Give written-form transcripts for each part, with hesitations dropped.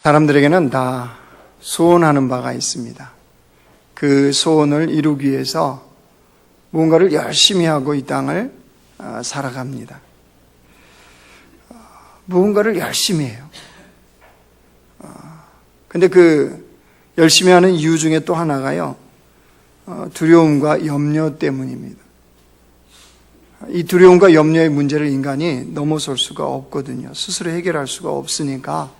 사람들에게는 다 소원하는 바가 있습니다. 그 소원을 이루기 위해서 무언가를 열심히 하고 이 땅을 살아갑니다. 무언가를 열심히 해요. 근데 그 열심히 하는 이유 중에 또 하나가요, 두려움과 염려 때문입니다. 이 두려움과 염려의 문제를 인간이 넘어설 수가 없거든요. 스스로 해결할 수가 없으니까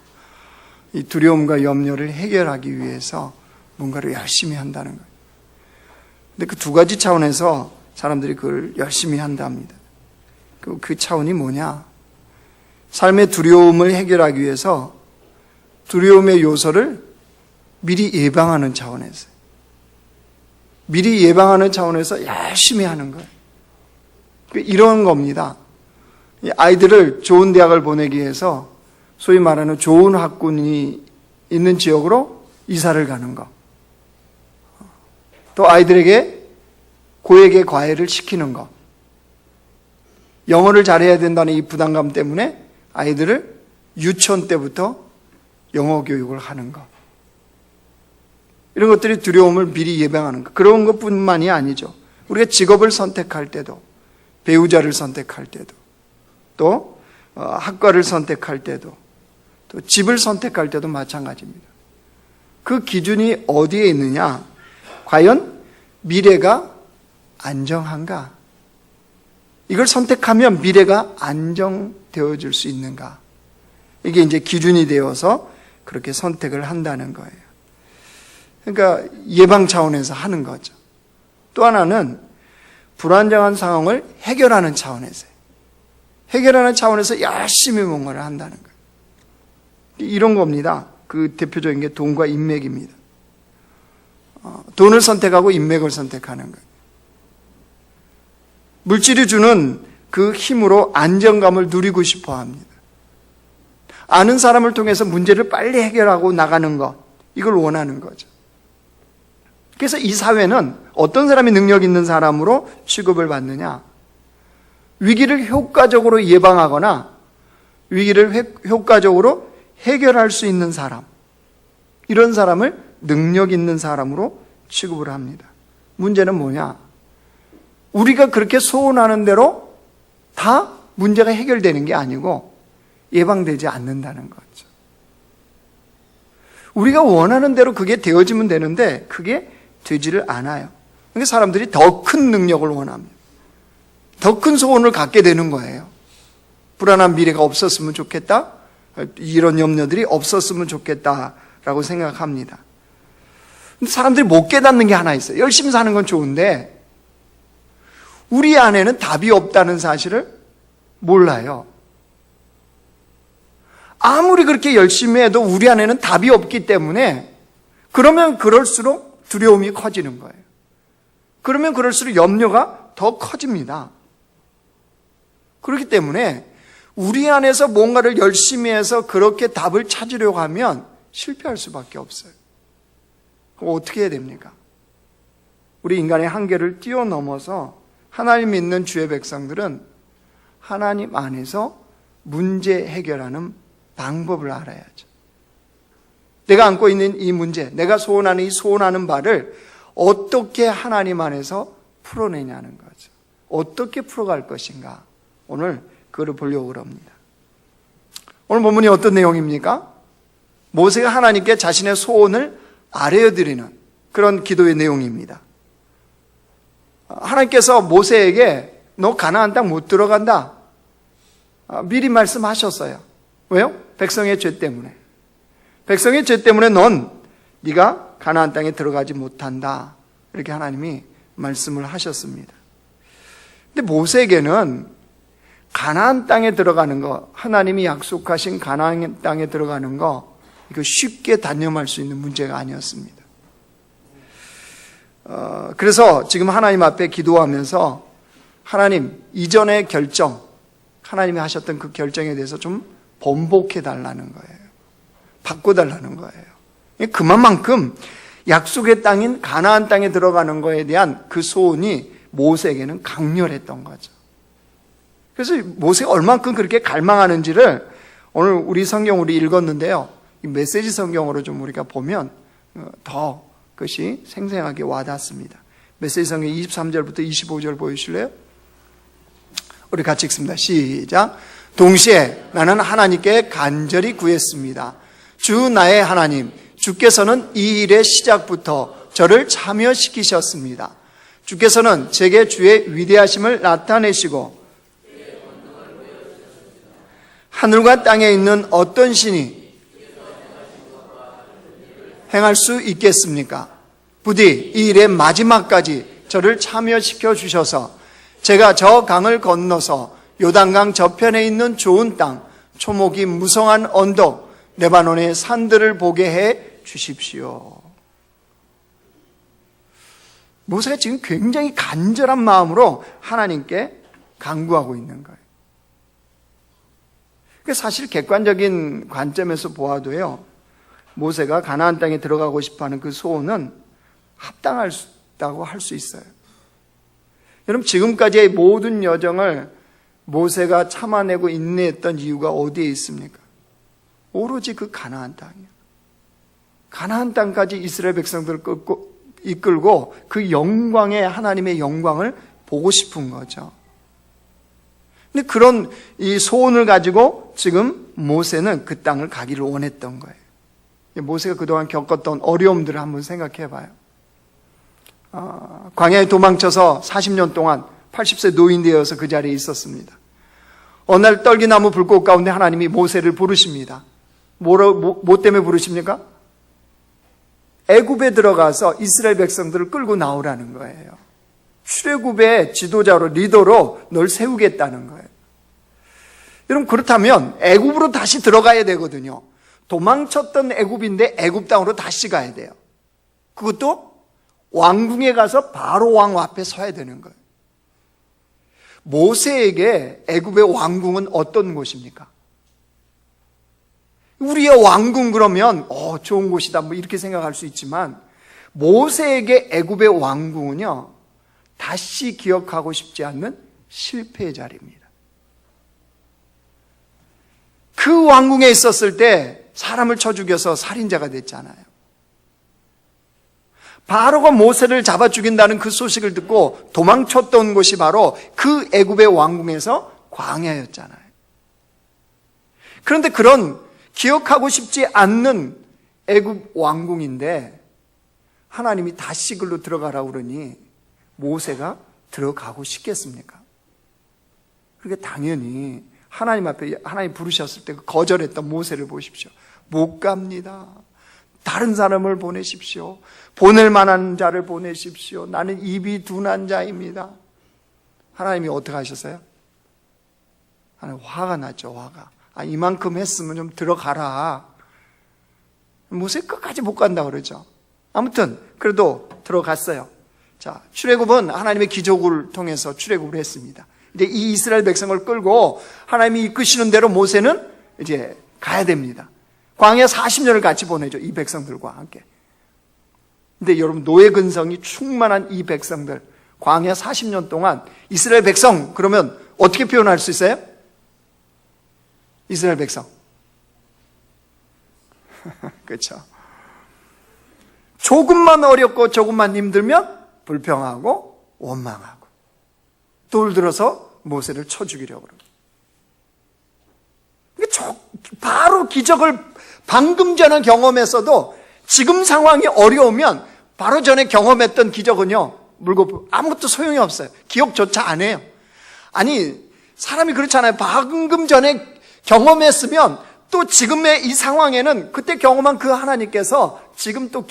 이 두려움과 염려를 해결하기 위해서 뭔가를 열심히 한다는 거예요. 근데 그 두 가지 차원에서 사람들이 그걸 열심히 한답니다. 그 차원이 뭐냐? 삶의 두려움을 해결하기 위해서 두려움의 요소를 미리 예방하는 차원에서, 미리 예방하는 차원에서 열심히 하는 거예요. 이런 겁니다. 아이들을 좋은 대학을 보내기 위해서 소위 말하는 좋은 학군이 있는 지역으로 이사를 가는 거, 또 아이들에게 고액의 과외를 시키는 거, 영어를 잘해야 된다는 이 부담감 때문에 아이들을 유치원 때부터 영어 교육을 하는 거, 이런 것들이 두려움을 미리 예방하는 거. 그런 것뿐만이 아니죠. 우리가 직업을 선택할 때도, 배우자를 선택할 때도, 또 학과를 선택할 때도, 또 집을 선택할 때도 마찬가지입니다. 그 기준이 어디에 있느냐? 과연 미래가 안정한가? 이걸 선택하면 미래가 안정되어질 수 있는가? 이게 이제 기준이 되어서 그렇게 선택을 한다는 거예요. 그러니까 예방 차원에서 하는 거죠. 또 하나는 불안정한 상황을 해결하는 차원에서, 해결하는 차원에서 열심히 뭔가를 한다는 거예요. 이런 겁니다. 그 대표적인 게 돈과 인맥입니다. 돈을 선택하고 인맥을 선택하는 거예요. 물질이 주는 그 힘으로 안정감을 누리고 싶어 합니다. 아는 사람을 통해서 문제를 빨리 해결하고 나가는 것, 이걸 원하는 거죠. 그래서 이 사회는 어떤 사람이 능력 있는 사람으로 취급을 받느냐? 위기를 효과적으로 예방하거나 위기를 효과적으로 해결할 수 있는 사람, 이런 사람을 능력 있는 사람으로 취급을 합니다. 문제는 뭐냐? 우리가 그렇게 소원하는 대로 다 문제가 해결되는 게 아니고 예방되지 않는다는 거죠. 우리가 원하는 대로 그게 되어지면 되는데 그게 되지를 않아요. 그러니까 사람들이 더 큰 능력을 원합니다. 더 큰 소원을 갖게 되는 거예요. 불안한 미래가 없었으면 좋겠다, 이런 염려들이 없었으면 좋겠다라고 생각합니다. 근데 사람들이 못 깨닫는 게 하나 있어요. 열심히 사는 건 좋은데 우리 안에는 답이 없다는 사실을 몰라요. 아무리 그렇게 열심히 해도 우리 안에는 답이 없기 때문에, 그러면 그럴수록 두려움이 커지는 거예요. 그러면 그럴수록 염려가 더 커집니다. 그렇기 때문에 우리 안에서 뭔가를 열심히 해서 그렇게 답을 찾으려고 하면 실패할 수밖에 없어요. 그럼 어떻게 해야 됩니까? 우리 인간의 한계를 뛰어넘어서 하나님 믿는 주의 백성들은 하나님 안에서 문제 해결하는 방법을 알아야죠. 내가 안고 있는 이 문제, 내가 소원하는 이 소원하는 바를 어떻게 하나님 안에서 풀어내냐는 거죠. 어떻게 풀어갈 것인가? 오늘 그걸 보려고 합니다. 오늘 본문이 어떤 내용입니까? 모세가 하나님께 자신의 소원을 아뢰어드리는 그런 기도의 내용입니다. 하나님께서 모세에게 너 가나안 땅 못 들어간다, 미리 말씀하셨어요. 왜요? 백성의 죄 때문에. 백성의 죄 때문에 네가 가나안 땅에 들어가지 못한다, 이렇게 하나님이 말씀을 하셨습니다. 근데 모세에게는 가나안 땅에 들어가는 거, 하나님이 약속하신 가나안 땅에 들어가는 거, 이거 쉽게 단념할 수 있는 문제가 아니었습니다. 그래서 지금 하나님 앞에 기도하면서 하나님, 이전의 결정, 하나님이 하셨던 그 결정에 대해서 좀 번복해 달라는 거예요. 바꿔달라는 거예요. 그만큼 약속의 땅인 가나안 땅에 들어가는 거에 대한 그 소원이 모세에게는 강렬했던 거죠. 그래서 모세가 얼만큼 그렇게 갈망하는지를 오늘 우리 성경 우리 읽었는데요, 이 메시지 성경으로 좀 우리가 보면 더 그것이 생생하게 와닿습니다. 메시지 성경 23절부터 25절 보여주실래요? 우리 같이 읽습니다. 시작. 동시에 나는 하나님께 간절히 구했습니다. 주 나의 하나님, 주께서는 이 일의 시작부터 저를 참여시키셨습니다. 주께서는 제게 주의 위대하심을 나타내시고 하늘과 땅에 있는 어떤 신이 행할 수 있겠습니까? 부디 이 일의 마지막까지 저를 참여시켜 주셔서 제가 저 강을 건너서 요단강 저편에 있는 좋은 땅, 초목이 무성한 언덕, 레바논의 산들을 보게 해 주십시오. 모세가 지금 굉장히 간절한 마음으로 하나님께 간구하고 있는 거예요. 사실 객관적인 관점에서 보아도요, 모세가 가나안 땅에 들어가고 싶어하는 그 소원은 합당하다고 할 수 있어요. 여러분, 지금까지의 모든 여정을 모세가 참아내고 인내했던 이유가 어디에 있습니까? 오로지 그 가나안 땅이에요. 가나안 땅까지 이스라엘 백성들을 이끌고 그 영광의 하나님의 영광을 보고 싶은 거죠. 근데 그런 이 소원을 가지고 지금 모세는 그 땅을 가기를 원했던 거예요. 모세가 그동안 겪었던 어려움들을 한번 생각해 봐요. 광야에 도망쳐서 40년 동안 80세 노인 되어서 그 자리에 있었습니다. 어느 날 떨기나무 불꽃 가운데 하나님이 모세를 부르십니다. 뭐 때문에 부르십니까? 애굽에 들어가서 이스라엘 백성들을 끌고 나오라는 거예요. 출애굽의 지도자로, 리더로 널 세우겠다는 거예요. 여러분, 그렇다면 애굽으로 다시 들어가야 되거든요. 도망쳤던 애굽인데 애굽 땅으로 다시 가야 돼요. 그것도 왕궁에 가서 바로 왕 앞에 서야 되는 거예요. 모세에게 애굽의 왕궁은 어떤 곳입니까? 우리의 왕궁 그러면 좋은 곳이다 뭐 이렇게 생각할 수 있지만, 모세에게 애굽의 왕궁은요, 다시 기억하고 싶지 않는 실패의 자리입니다. 그 왕궁에 있었을 때 사람을 쳐 죽여서 살인자가 됐잖아요. 바로가 모세를 잡아 죽인다는 그 소식을 듣고 도망쳤던 곳이 바로 그 애굽의 왕궁에서 광야였잖아요. 그런데 그런 기억하고 싶지 않는 애굽 왕궁인데 하나님이 다시 글로 들어가라고 그러니 모세가 들어가고 싶겠습니까? 그러니까 당연히 하나님 앞에 하나님 부르셨을 때 거절했던 모세를 보십시오. 못 갑니다. 다른 사람을 보내십시오. 보낼 만한 자를 보내십시오. 나는 입이 둔한 자입니다. 하나님이 어떻게 하셨어요? 하나님 화가 났죠. 화가. 이만큼 했으면 좀 들어가라. 모세 끝까지 못 간다 그러죠. 아무튼 그래도 들어갔어요. 자, 출애굽은 하나님의 기적을 통해서 출애굽을 했습니다. 이제 이 이스라엘 백성을 끌고 하나님이 이끄시는 대로 모세는 이제 가야 됩니다. 광야 40년을 같이 보내죠. 이 백성들과 함께. 근데 여러분, 노예 근성이 충만한 이 백성들, 광야 40년 동안 이스라엘 백성 그러면 어떻게 표현할 수 있어요? 이스라엘 백성. 그렇죠. 조금만 어렵고 조금만 힘들면 불평하고 원망하고 돌 들어서 모세를 쳐 죽이려고 그러고. 바로 기적을 방금 전에 경험했어도 지금 상황이 어려우면 바로 전에 경험했던 기적은요, 물고 아무것도 소용이 없어요. 기억조차 안 해요. 아니, 사람이 그렇잖아요. 방금 전에 경험했으면 또 지금의 이 상황에는 그때 경험한 그 하나님께서 지금 또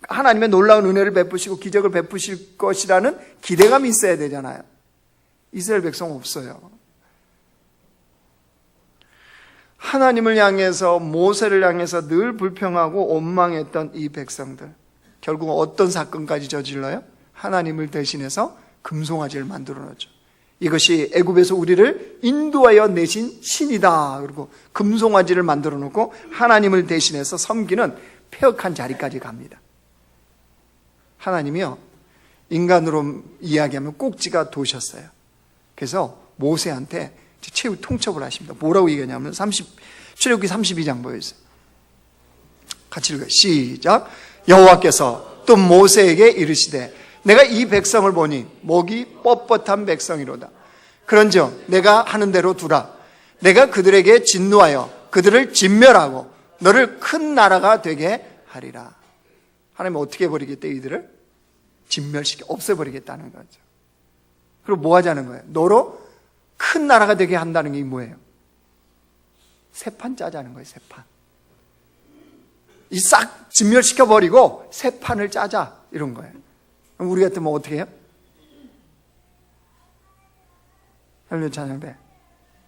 하나님의 놀라운 은혜를 베푸시고 기적을 베푸실 것이라는 기대감이 있어야 되잖아요. 이스라엘 백성 없어요. 하나님을 향해서, 모세를 향해서 늘 불평하고 원망했던 이 백성들, 결국 어떤 사건까지 저질러요? 하나님을 대신해서 금송아지를 만들어 놓죠. 이것이 애굽에서 우리를 인도하여 내신 신이다. 그리고 금송아지를 만들어 놓고 하나님을 대신해서 섬기는 폐역한 자리까지 갑니다. 하나님이요, 인간으로 이야기하면 꼭지가 도셨어요. 그래서 모세한테 최후 통첩을 하십니다. 뭐라고 얘기하냐면 출애굽기 32장 보여주세요. 같이 읽어요. 시작. 여호와께서 또 모세에게 이르시되 내가 이 백성을 보니 목이 뻣뻣한 백성이로다. 그런즉 내가 하는 대로 두라. 내가 그들에게 진노하여 그들을 진멸하고 너를 큰 나라가 되게 하리라. 하나님은 어떻게 버리겠대? 이들을 진멸시켜 없애버리겠다는 거죠. 그리고 뭐 하자는 거예요? 너로 큰 나라가 되게 한다는 게 뭐예요? 새 판 짜자는 거예요. 새 판. 이 싹 진멸시켜버리고 새 판을 짜자 이런 거예요. 그럼 우리 같으면 어떻게 해요? 할렐루야 찬양배.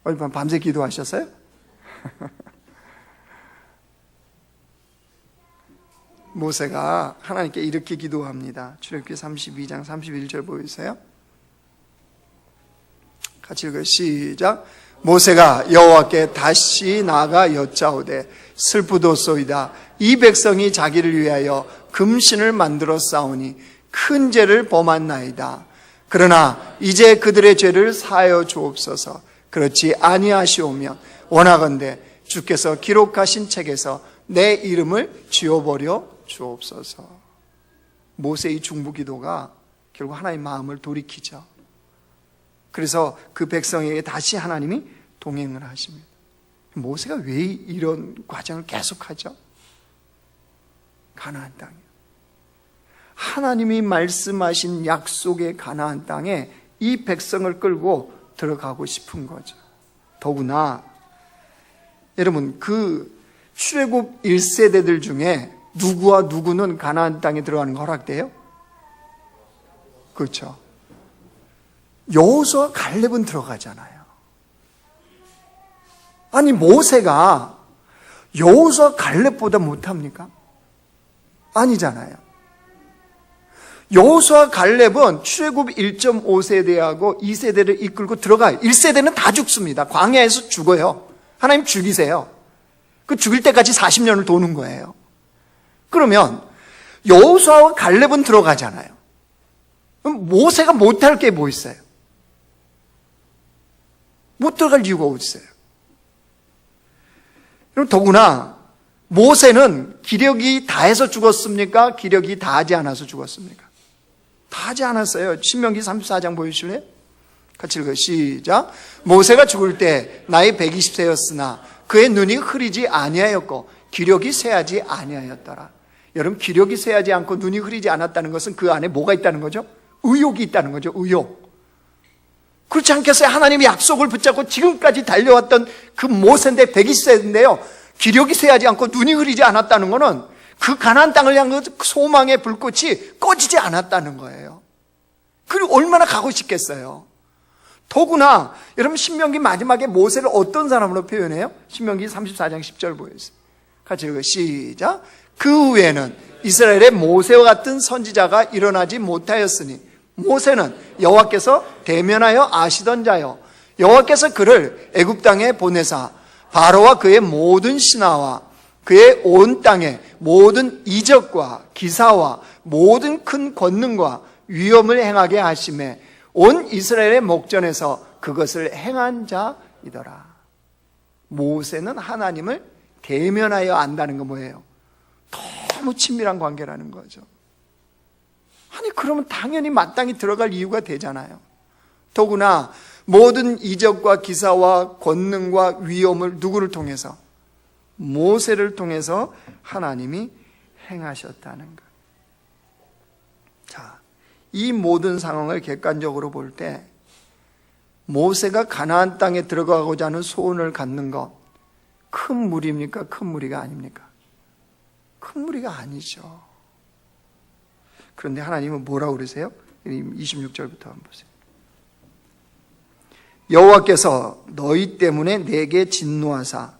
어젯 밤 밤새 기도하셨어요? 모세가 하나님께 이렇게 기도합니다. 출애굽기 32장 31절 보이세요? 같이 읽어요. 시작. 모세가 여호와께 다시 나아가 여짜오되 슬프도소이다. 이 백성이 자기를 위하여 금신을 만들어 싸우니 큰 죄를 범한나이다. 그러나 이제 그들의 죄를 사하여 주옵소서. 그렇지 아니하시오면 원하건대 주께서 기록하신 책에서 내 이름을 지워버려 주옵소서. 모세의 중보기도가 결국 하나님의 마음을 돌이키죠. 그래서 그 백성에게 다시 하나님이 동행을 하십니다. 모세가 왜 이런 과정을 계속하죠? 가나안 땅이요. 하나님이 말씀하신 약속의 가나안 땅에 이 백성을 끌고 들어가고 싶은 거죠. 더구나 여러분 그 출애굽 1세대들 중에 누구와 누구는 가나안 땅에 들어가는 거 허락돼요? 그렇죠. 여호수아 갈렙은 들어가잖아요. 아니 모세가 여호수아 갈렙보다 못합니까? 아니잖아요. 여호수아 갈렙은 출애굽 1.5세대하고 2세대를 이끌고 들어가요. 1세대는 다 죽습니다. 광야에서 죽어요. 하나님 죽이세요. 그 죽일 때까지 40년을 도는 거예요. 그러면 여호수아와 갈렙은 들어가잖아요. 그럼 모세가 못할 게 뭐 있어요? 못 들어갈 이유가 어디 있어요? 그럼 더구나 모세는 기력이 다해서 죽었습니까? 기력이 다하지 않아서 죽었습니까? 다하지 않았어요. 신명기 34장 보여주실래요? 같이 읽어요. 시작. 모세가 죽을 때 나이 120세였으나 그의 눈이 흐리지 아니하였고 기력이 쇠하지 아니하였더라. 여러분 기력이 쇠하지 않고 눈이 흐리지 않았다는 것은 그 안에 뭐가 있다는 거죠? 의욕이 있다는 거죠. 의욕. 그렇지 않겠어요? 하나님의 약속을 붙잡고 지금까지 달려왔던 그 모세인데 120세인데요. 기력이 쇠하지 않고 눈이 흐리지 않았다는 것은 그 가나안 땅을 향한 소망의 불꽃이 꺼지지 않았다는 거예요. 그리고 얼마나 가고 싶겠어요. 더구나 여러분 신명기 마지막에 모세를 어떤 사람으로 표현해요? 신명기 34장 10절 보여주세요. 같이 읽어요. 시작. 그 후에는 이스라엘의 모세와 같은 선지자가 일어나지 못하였으니 모세는 여호와께서 대면하여 아시던 자요 여호와께서 그를 애굽 땅에 보내사 바로와 그의 모든 신하와 그의 온 땅에 모든 이적과 기사와 모든 큰 권능과 위엄을 행하게 하심에 온 이스라엘의 목전에서 그것을 행한 자이더라. 모세는 하나님을 대면하여 안다는 건 뭐예요? 너무 친밀한 관계라는 거죠. 아니 그러면 당연히 마땅히 들어갈 이유가 되잖아요. 더구나 모든 이적과 기사와 권능과 위엄을 누구를 통해서? 모세를 통해서 하나님이 행하셨다는 것. 자, 이 모든 상황을 객관적으로 볼 때 모세가 가나안 땅에 들어가고자 하는 소원을 갖는 것 큰 무리입니까? 큰 무리가 아닙니까? 큰 무리가 아니죠. 그런데 하나님은 뭐라고 그러세요? 26절부터 한번 보세요. 여호와께서 너희 때문에 내게 진노하사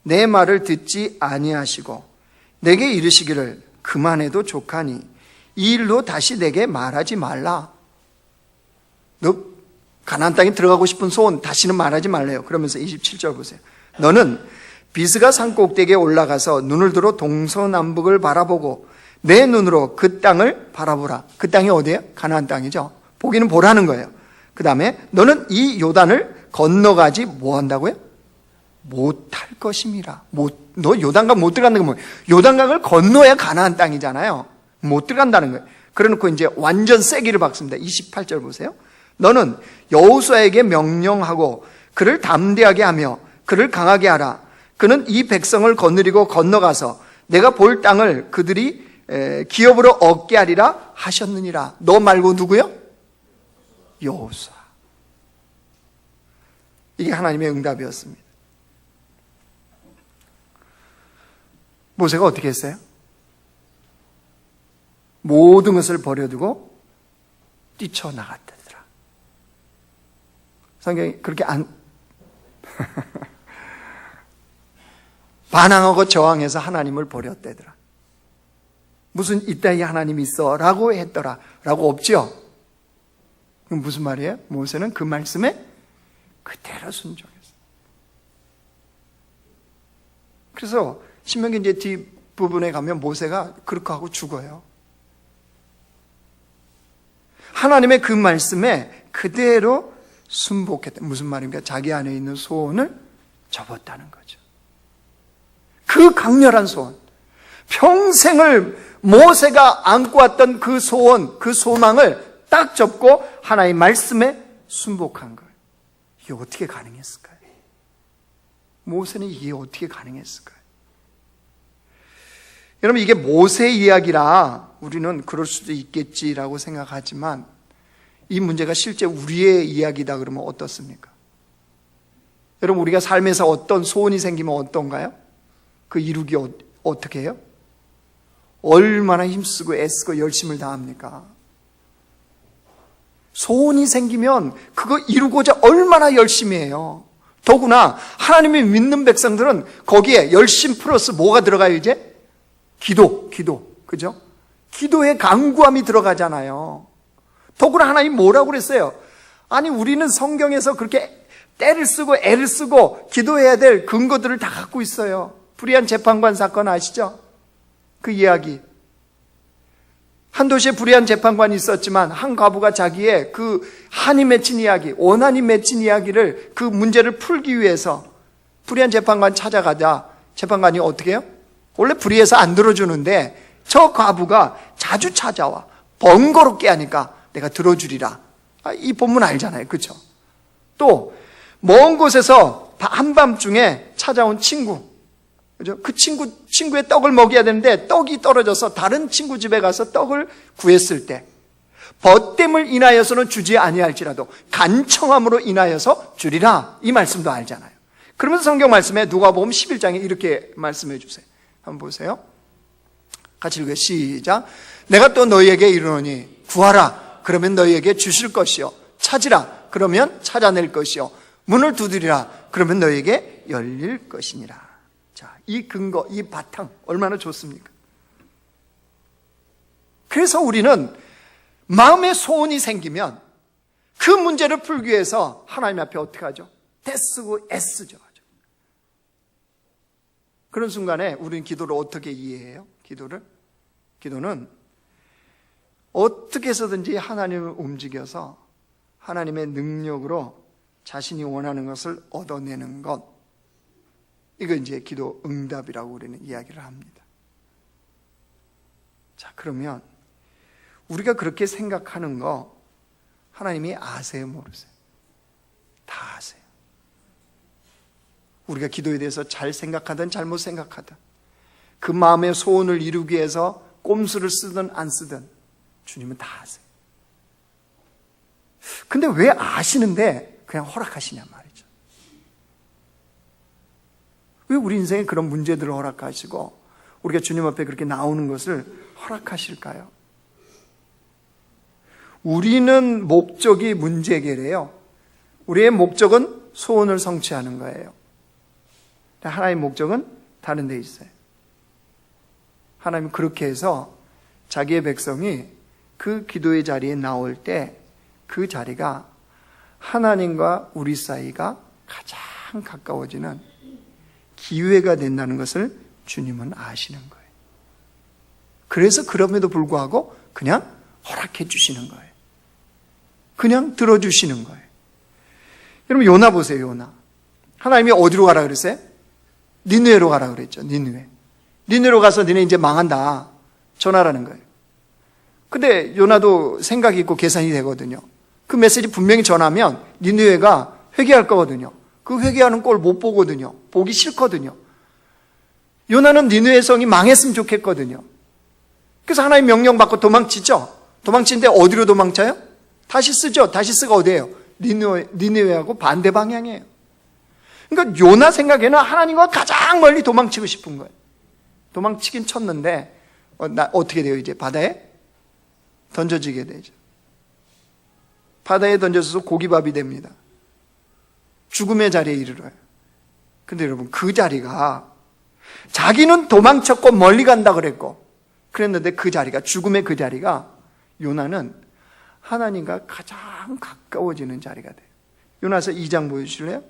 내 말을 듣지 아니하시고 내게 이르시기를 그만해도 족하니 이 일로 다시 내게 말하지 말라. 너 가나안 땅에 들어가고 싶은 소원 다시는 말하지 말래요. 그러면서 27절 보세요. 너는 비스가 산 꼭대기에 올라가서 눈을 들어 동서남북을 바라보고 내 눈으로 그 땅을 바라보라. 그 땅이 어디예요? 가나안 땅이죠. 보기는 보라는 거예요. 그 다음에 너는 이 요단을 건너가지 뭐 한다고요? 못할 것임이라. 너 요단강 못 들어간다는 건 뭐예요? 요단강을 건너야 가나안 땅이잖아요. 못 들어간다는 거예요. 그래놓고 이제 완전 세기를 박습니다. 28절 보세요. 너는 여호수아에게 명령하고 그를 담대하게 하며 그를 강하게 하라. 그는 이 백성을 거느리고 건너가서 내가 볼 땅을 그들이 기업으로 얻게 하리라 하셨느니라. 너 말고 누구요? 여호수아. 이게 하나님의 응답이었습니다. 모세가 어떻게 했어요? 모든 것을 버려두고 뛰쳐나갔다더라. 성경이 그렇게 반항하고 저항해서 하나님을 버렸대더라. 무슨 이따위 하나님이 있어 라고 했더라 라고 없죠? 그럼 무슨 말이에요? 모세는 그 말씀에 그대로 순종했어요. 그래서 신명기 이제 뒷부분에 가면 모세가 그렇게 하고 죽어요. 하나님의 그 말씀에 그대로 순복했다. 무슨 말입니까? 자기 안에 있는 소원을 접었다는 거죠. 그 강렬한 소원, 평생을 모세가 안고 왔던 그 소원, 그 소망을 딱 접고 하나님의 말씀에 순복한 거예요. 이게 어떻게 가능했을까요? 모세는 이게 어떻게 가능했을까요? 여러분, 이게 모세 이야기라 우리는 그럴 수도 있겠지라고 생각하지만 이 문제가 실제 우리의 이야기다 그러면 어떻습니까? 여러분, 우리가 삶에서 어떤 소원이 생기면 어떤가요? 그 이루기 어떻게 해요? 얼마나 힘쓰고 애쓰고 열심을 다합니까? 소원이 생기면 그거 이루고자 얼마나 열심히 해요. 더구나 하나님이 믿는 백성들은 거기에 열심 플러스 뭐가 들어가요 이제? 기도, 그죠? 기도의 간구함이 들어가잖아요. 더구나 하나님 뭐라고 그랬어요? 아니, 우리는 성경에서 그렇게 때를 쓰고 애를 쓰고 기도해야 될 근거들을 다 갖고 있어요. 불의한 재판관 사건 아시죠? 그 이야기. 한 도시에 불의한 재판관이 있었지만 한 과부가 자기의 그 한이 맺힌 이야기, 원한이 맺힌 이야기를 그 문제를 풀기 위해서 불의한 재판관 찾아가자 재판관이 어떻게 해요? 원래 불의해서 안 들어주는데 저 과부가 자주 찾아와 번거롭게 하니까 내가 들어주리라. 이 본문 알잖아요. 그렇죠? 또 먼 곳에서 한밤중에 찾아온 친구, 그죠? 그 친구의 떡을 먹여야 되는데 떡이 떨어져서 다른 친구 집에 가서 떡을 구했을 때 벗됨을 인하여서는 주지 아니할지라도 간청함으로 인하여서 주리라. 이 말씀도 알잖아요. 그러면서 성경 말씀에 누가복음 11장에 이렇게 말씀해 주세요. 한번 보세요. 같이 읽어요. 시작. 내가 또 너희에게 이르노니 구하라. 그러면 너희에게 주실 것이요. 찾으라. 그러면 찾아낼 것이요. 문을 두드리라. 그러면 너희에게 열릴 것이니라. 자, 이 근거, 이 바탕 얼마나 좋습니까? 그래서 우리는 마음의 소원이 생기면 그 문제를 풀기 위해서 하나님 앞에 어떻게 하죠? 떼쓰고 애쓰죠. 그런 순간에 우리는 기도를 어떻게 이해해요? 기도는 어떻게 해서든지 하나님을 움직여서 하나님의 능력으로 자신이 원하는 것을 얻어내는 것. 이거 이제 기도 응답이라고 우리는 이야기를 합니다. 자, 그러면 우리가 그렇게 생각하는 거 하나님이 아세요, 모르세요? 다 아세요. 우리가 기도에 대해서 잘 생각하든 잘못 생각하든 그 마음의 소원을 이루기 위해서 꼼수를 쓰든 안 쓰든 주님은 다 아세요. 근데 왜 아시는데 그냥 허락하시냐 말이죠. 왜 우리 인생에 그런 문제들을 허락하시고 우리가 주님 앞에 그렇게 나오는 것을 허락하실까요? 우리는 목적이 문제 해결이에요. 우리의 목적은 소원을 성취하는 거예요. 하나님의 목적은 다른 데 있어요. 하나님은 그렇게 해서 자기의 백성이 그 기도의 자리에 나올 때 그 자리가 하나님과 우리 사이가 가장 가까워지는 기회가 된다는 것을 주님은 아시는 거예요. 그래서 그럼에도 불구하고 그냥 허락해 주시는 거예요. 그냥 들어주시는 거예요. 여러분, 요나 보세요. 요나. 하나님이 어디로 가라 그랬어요? 니느웨로 가라 그랬죠. 니느웨로 가서 니네 이제 망한다 전하라는 거예요. 근데 요나도 생각이 있고 계산이 되거든요. 그 메시지 분명히 전하면 니느웨가 회개할 거거든요. 그 회개하는 꼴 못 보거든요. 보기 싫거든요. 요나는 니느웨 성이 망했으면 좋겠거든요. 그래서 하나님 명령 받고 도망치죠. 도망치는데 어디로 도망쳐요? 다시스죠. 다시스가 어디예요? 니느웨하고 반대 방향이에요. 그러니까 요나 생각에는 하나님과 가장 멀리 도망치고 싶은 거예요. 도망치긴 쳤는데 어떻게 돼요? 이제 바다에 던져지게 되죠. 바다에 던져져서 고기밥이 됩니다. 죽음의 자리에 이르러요. 근데 여러분 그 자리가 자기는 도망쳤고 멀리 간다 그랬고 그랬는데 그 자리가 죽음의 그 자리가 요나는 하나님과 가장 가까워지는 자리가 돼요. 요나서 2장 보여주실래요?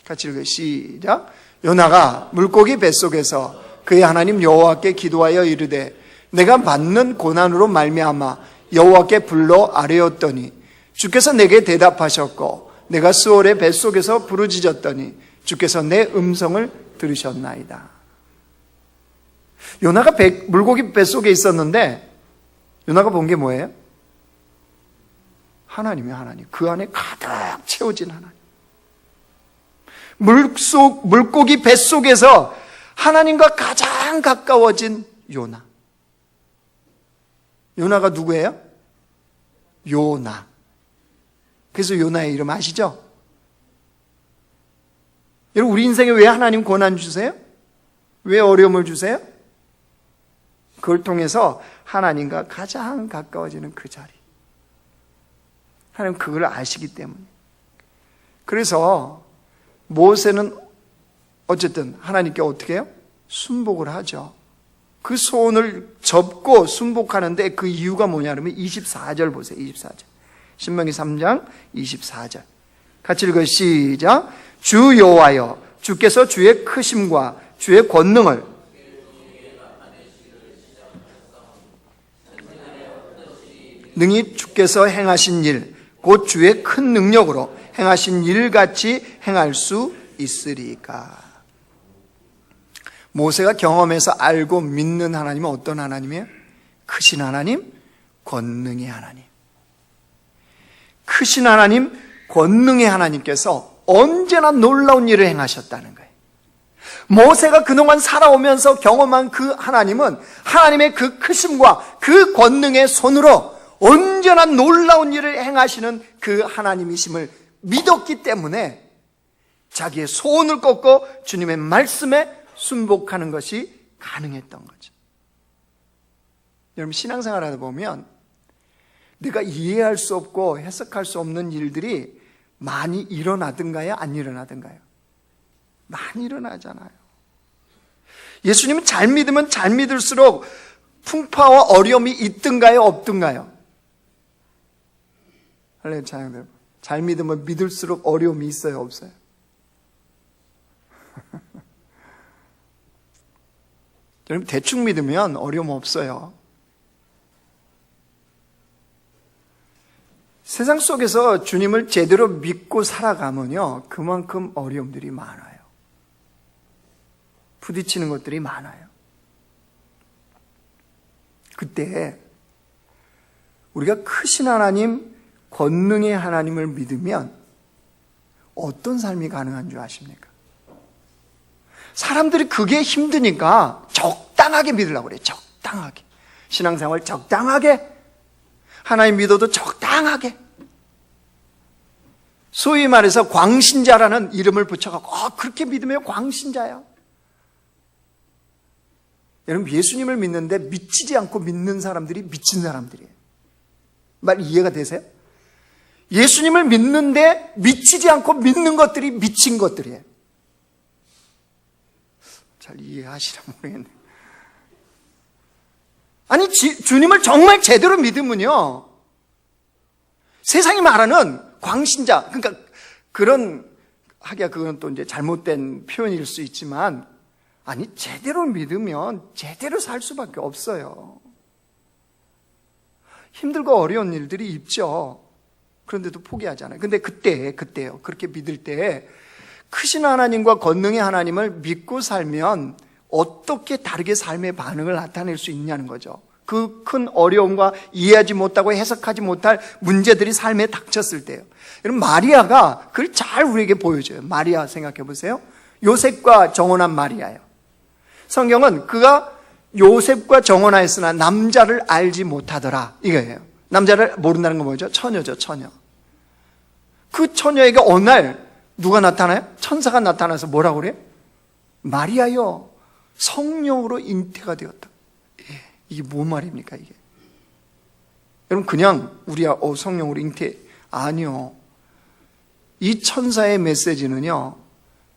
같이 읽어요. 시작. 요나가 물고기 뱃속에서 그의 하나님 여호와께 기도하여 이르되 내가 받는 고난으로 말미암아 여호와께 불러 아뢰었더니 주께서 내게 대답하셨고 내가 수월의 뱃속에서 부르짖었더니 주께서 내 음성을 들으셨나이다. 요나가 물고기 뱃속에 있었는데 요나가 본 게 뭐예요? 하나님이에요. 하나님. 그 안에 가득 채워진 하나님. 물고기 뱃속에서 하나님과 가장 가까워진 요나. 요나가 누구예요? 요나. 그래서 요나의 이름 아시죠? 여러분 우리 인생에 왜 하나님 고난 주세요? 왜 어려움을 주세요? 그걸 통해서 하나님과 가장 가까워지는 그 자리. 하나님 그걸 아시기 때문에. 그래서 모세는 어쨌든 하나님께 어떻게 해요? 순복을 하죠. 그 소원을 접고 순복하는데 그 이유가 뭐냐 그러면 24절 보세요. 24절. 신명기 3장 24절. 같이 읽어요. 시작. 주 여호와여 주께서 주의 크심과 주의 권능을 능히 주께서 행하신 일, 곧 주의 큰 능력으로 행하신 일같이 행할 수 있으리까. 모세가 경험해서 알고 믿는 하나님은 어떤 하나님이에요? 크신 하나님, 권능의 하나님. 크신 하나님, 권능의 하나님께서 언제나 놀라운 일을 행하셨다는 거예요. 모세가 그동안 살아오면서 경험한 그 하나님은 하나님의 그 크심과 그 권능의 손으로 언제나 놀라운 일을 행하시는 그 하나님이심을 믿었기 때문에 자기의 소원을 꺾고 주님의 말씀에 순복하는 것이 가능했던 거죠. 여러분 신앙생활 하다 보면 내가 이해할 수 없고 해석할 수 없는 일들이 많이 일어나든가요? 안 일어나든가요? 많이 일어나잖아요. 예수님은 잘 믿으면 잘 믿을수록 풍파와 어려움이 있든가요? 없든가요? 할렐루야 찬양들. 잘 믿으면 믿을수록 어려움이 있어요? 없어요? 여러분 대충 믿으면 어려움 없어요. 세상 속에서 주님을 제대로 믿고 살아가면요 그만큼 어려움들이 많아요. 부딪히는 것들이 많아요. 그때 우리가 크신 하나님, 권능의 하나님을 믿으면 어떤 삶이 가능한 줄 아십니까? 사람들이 그게 힘드니까 적당하게 믿으려고 그래요. 적당하게. 신앙생활 적당하게. 하나님 믿어도 적당하게. 소위 말해서 광신자라는 이름을 붙여갖고 그렇게 믿으면 광신자야. 여러분 예수님을 믿는데 미치지 않고 믿는 사람들이 미친 사람들이에요. 말 이해가 되세요? 예수님을 믿는데 미치지 않고 믿는 것들이 미친 것들이에요. 잘 이해하시라 모르겠네. 아니 주님을 정말 제대로 믿으면요 세상이 말하는 광신자, 그러니까 그런 하기야 그건 또 이제 잘못된 표현일 수 있지만 아니 제대로 믿으면 제대로 살 수밖에 없어요. 힘들고 어려운 일들이 있죠. 그런데도 포기하잖아요. 근데 그때요. 그렇게 믿을 때 크신 하나님과 권능의 하나님을 믿고 살면 어떻게 다르게 삶의 반응을 나타낼 수 있냐는 거죠. 그 큰 어려움과 이해하지 못하고 해석하지 못할 문제들이 삶에 닥쳤을 때요. 여러분, 마리아가 그걸 잘 우리에게 보여줘요. 마리아 생각해 보세요. 요셉과 정혼한 마리아예요. 성경은 그가 요셉과 정혼하였으나 남자를 알지 못하더라, 이거예요. 남자를 모른다는 건 뭐죠? 처녀죠, 처녀. 그 처녀에게 어느 날 누가 나타나요? 천사가 나타나서 뭐라고 그래요? 마리아여, 성령으로 잉태가 되었다. 예, 이게 뭔 말입니까, 이게? 여러분, 그냥 우리야 성령으로 잉태, 아니요. 이 천사의 메시지는요,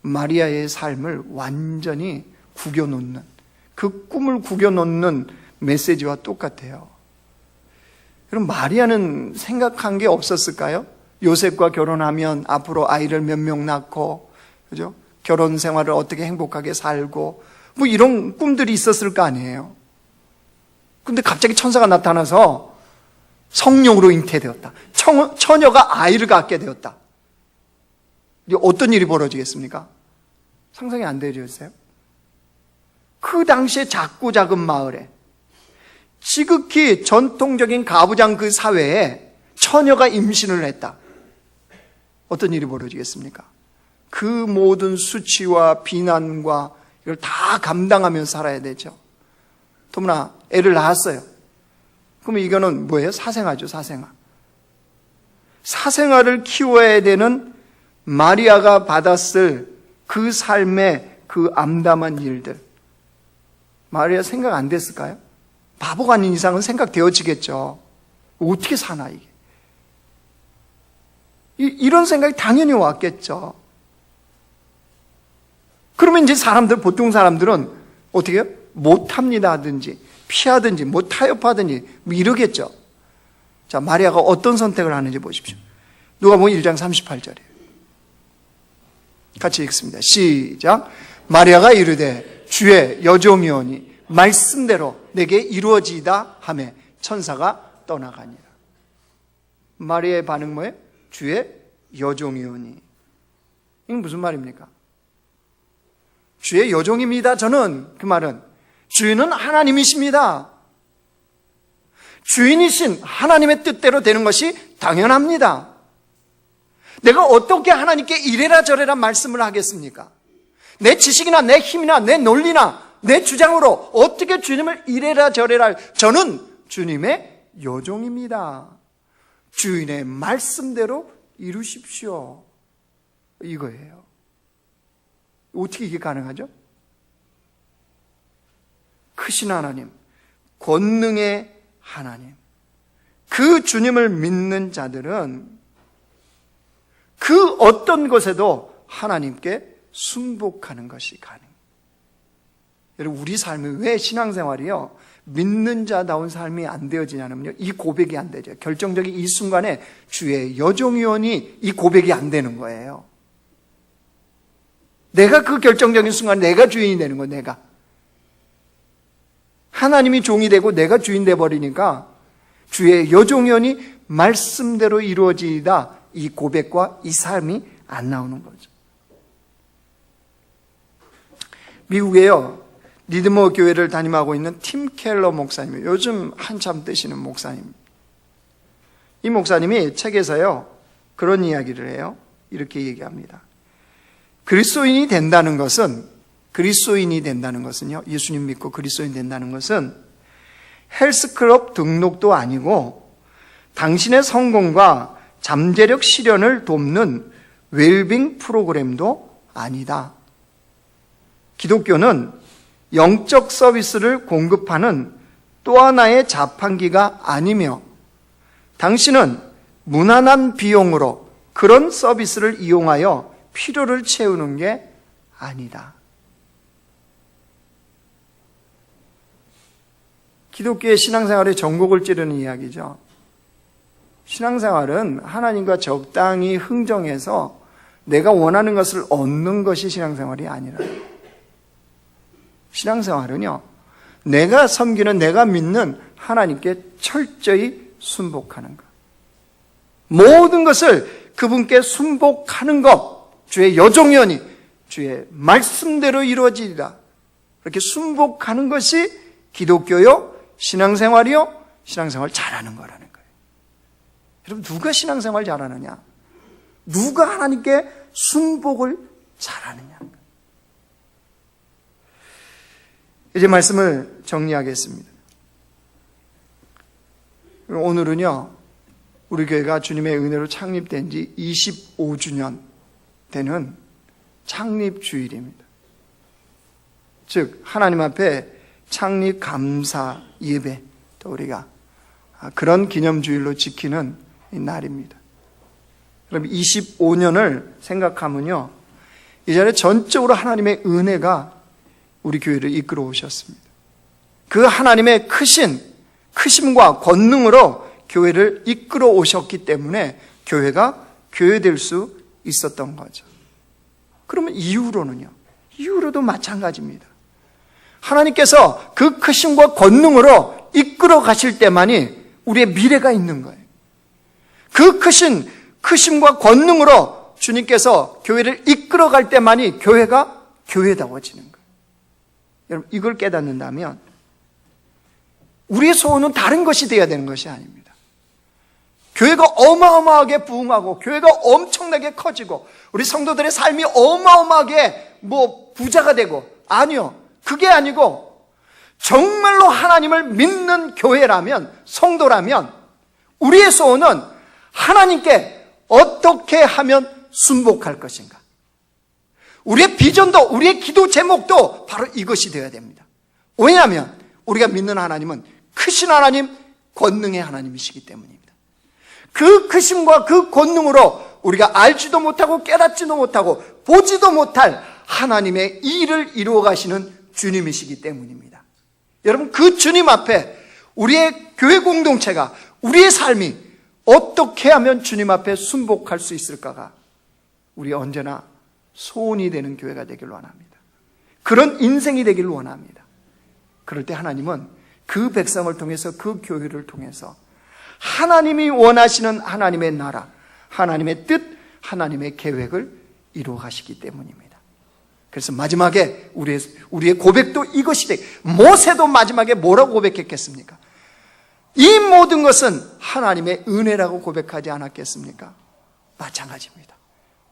마리아의 삶을 완전히 구겨놓는, 그 꿈을 구겨놓는 메시지와 똑같아요. 그럼 마리아는 생각한 게 없었을까요? 요셉과 결혼하면 앞으로 아이를 몇 명 낳고, 그죠? 결혼 생활을 어떻게 행복하게 살고, 뭐 이런 꿈들이 있었을 거 아니에요. 근데 갑자기 천사가 나타나서 성령으로 잉태되었다. 처녀가 아이를 갖게 되었다. 이게 어떤 일이 벌어지겠습니까? 상상이 안 되셨어요? 그 당시에 작고 작은 마을에, 지극히 전통적인 가부장 그 사회에 처녀가 임신을 했다. 어떤 일이 벌어지겠습니까? 그 모든 수치와 비난과 이걸 다 감당하면서 살아야 되죠. 더구나 애를 낳았어요. 그러면 이거는 뭐예요? 사생아죠, 사생아. 사생아를 키워야 되는 마리아가 받았을 그 삶의 그 암담한 일들, 마리아 생각 안 됐을까요? 바보가 아닌 이상은 생각되어지겠죠. 어떻게 사나 이게. 이런 생각이 당연히 왔겠죠. 그러면 이제 보통 사람들은 어떻게 해요? 못합니다 하든지 피하든지 뭐 타협하든지 뭐 이러겠죠. 자, 마리아가 어떤 선택을 하는지 보십시오. 누가복음 1장 38절이에요. 같이 읽습니다. 시작. 마리아가 이르되 주의 여종이오니 말씀대로 내게 이루어지이다 하매 천사가 떠나가니라. 마리아의 반응 뭐예요? 주의 여종이오니. 이건 무슨 말입니까? 주의 여종입니다. 저는, 그 말은 주인은 하나님이십니다. 주인이신 하나님의 뜻대로 되는 것이 당연합니다. 내가 어떻게 하나님께 이래라 저래라 말씀을 하겠습니까? 내 지식이나 내 힘이나 내 논리나 내 주장으로 어떻게 주님을 이래라 저래라. 저는 주님의 여종입니다. 주인의 말씀대로 이루십시오. 이거예요. 어떻게 이게 가능하죠? 크신 하나님, 권능의 하나님, 그 주님을 믿는 자들은 그 어떤 것에도 하나님께 순복하는 것이 가능해요. 여러분, 우리 삶이 왜 신앙생활이요? 믿는 자다운 삶이 안 되어지냐면요, 이 고백이 안 되죠. 결정적인 이 순간에 주의 여종이오니 이 고백이 안 되는 거예요. 내가 그 결정적인 순간 내가 주인이 되는 거예요. 내가. 하나님이 종이 되고 내가 주인 되어버리니까 주의 여종이오니 말씀대로 이루어지이다, 이 고백과 이 삶이 안 나오는 거죠. 미국에요, 리드머 교회를 담임하고 있는 팀 켈러 목사님이에요. 요즘 한참 뜨시는 목사님. 이 목사님이 책에서요, 그런 이야기를 해요. 이렇게 얘기합니다. 그리스도인이 된다는 것은요, 예수님 믿고 그리스도인 된다는 것은 헬스클럽 등록도 아니고 당신의 성공과 잠재력 실현을 돕는 웰빙 프로그램도 아니다. 기독교는 영적 서비스를 공급하는 또 하나의 자판기가 아니며 당신은 무난한 비용으로 그런 서비스를 이용하여 필요를 채우는 게 아니다. 기독교의 신앙생활의 전곡을 찌르는 이야기죠. 신앙생활은 하나님과 적당히 흥정해서 내가 원하는 것을 얻는 것이 신앙생활이 아니라, 신앙생활은요, 내가 섬기는, 내가 믿는 하나님께 철저히 순복하는 것, 모든 것을 그분께 순복하는 것, 주의 여종연이 주의 말씀대로 이루어지리라. 그렇게 순복하는 것이 기독교요, 신앙생활이요, 신앙생활 잘하는 거라는 거예요. 여러분, 누가 신앙생활 잘하느냐? 누가 하나님께 순복을 잘하느냐? 이제 말씀을 정리하겠습니다. 오늘은요, 우리 교회가 주님의 은혜로 창립된 지 25주년 되는 창립주일입니다. 즉 하나님 앞에 창립 감사 예배, 또 우리가 그런 기념주일로 지키는 이 날입니다. 그럼 25년을 생각하면요, 이 자리에 전적으로 하나님의 은혜가 우리 교회를 이끌어 오셨습니다. 그 하나님의 크심과 권능으로 교회를 이끌어 오셨기 때문에 교회가 교회될 수 있었던 거죠. 그러면 이후로도 마찬가지입니다. 하나님께서 그 크심과 권능으로 이끌어 가실 때만이 우리의 미래가 있는 거예요. 그 크심과 권능으로 주님께서 교회를 이끌어 갈 때만이 교회가 교회다워지는 거예요. 여러분, 이걸 깨닫는다면 우리의 소원은 다른 것이 되어야 되는 것이 아닙니다. 교회가 어마어마하게 부흥하고 교회가 엄청나게 커지고 우리 성도들의 삶이 어마어마하게 부자가 되고, 아니요, 그게 아니고 정말로 하나님을 믿는 교회라면, 성도라면 우리의 소원은 하나님께 어떻게 하면 순복할 것인가. 우리의 비전도, 우리의 기도 제목도 바로 이것이 되어야 됩니다. 왜냐하면 우리가 믿는 하나님은 크신 하나님, 권능의 하나님이시기 때문입니다. 그 크심과 그 권능으로 우리가 알지도 못하고 깨닫지도 못하고 보지도 못할 하나님의 일을 이루어 가시는 주님이시기 때문입니다. 여러분, 그 주님 앞에 우리의 교회 공동체가, 우리의 삶이 어떻게 하면 주님 앞에 순복할 수 있을까가 우리 언제나 소원이 되는 교회가 되길 원합니다. 그런 인생이 되길 원합니다. 그럴 때 하나님은 그 백성을 통해서, 그 교회를 통해서 하나님이 원하시는 하나님의 나라, 하나님의 뜻, 하나님의 계획을 이루어 가시기 때문입니다. 그래서 마지막에 우리의 고백도 이것이 돼. 모세도 마지막에 뭐라고 고백했겠습니까? 이 모든 것은 하나님의 은혜라고 고백하지 않았겠습니까? 마찬가지입니다.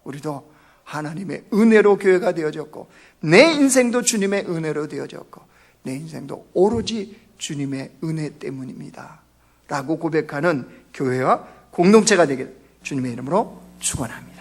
우리도 하나님의 은혜로 교회가 되어졌고, 내 인생도 주님의 은혜로 되어졌고, 내 인생도 오로지 주님의 은혜 때문입니다 라고 고백하는 교회와 공동체가 되길 주님의 이름으로 축원합니다.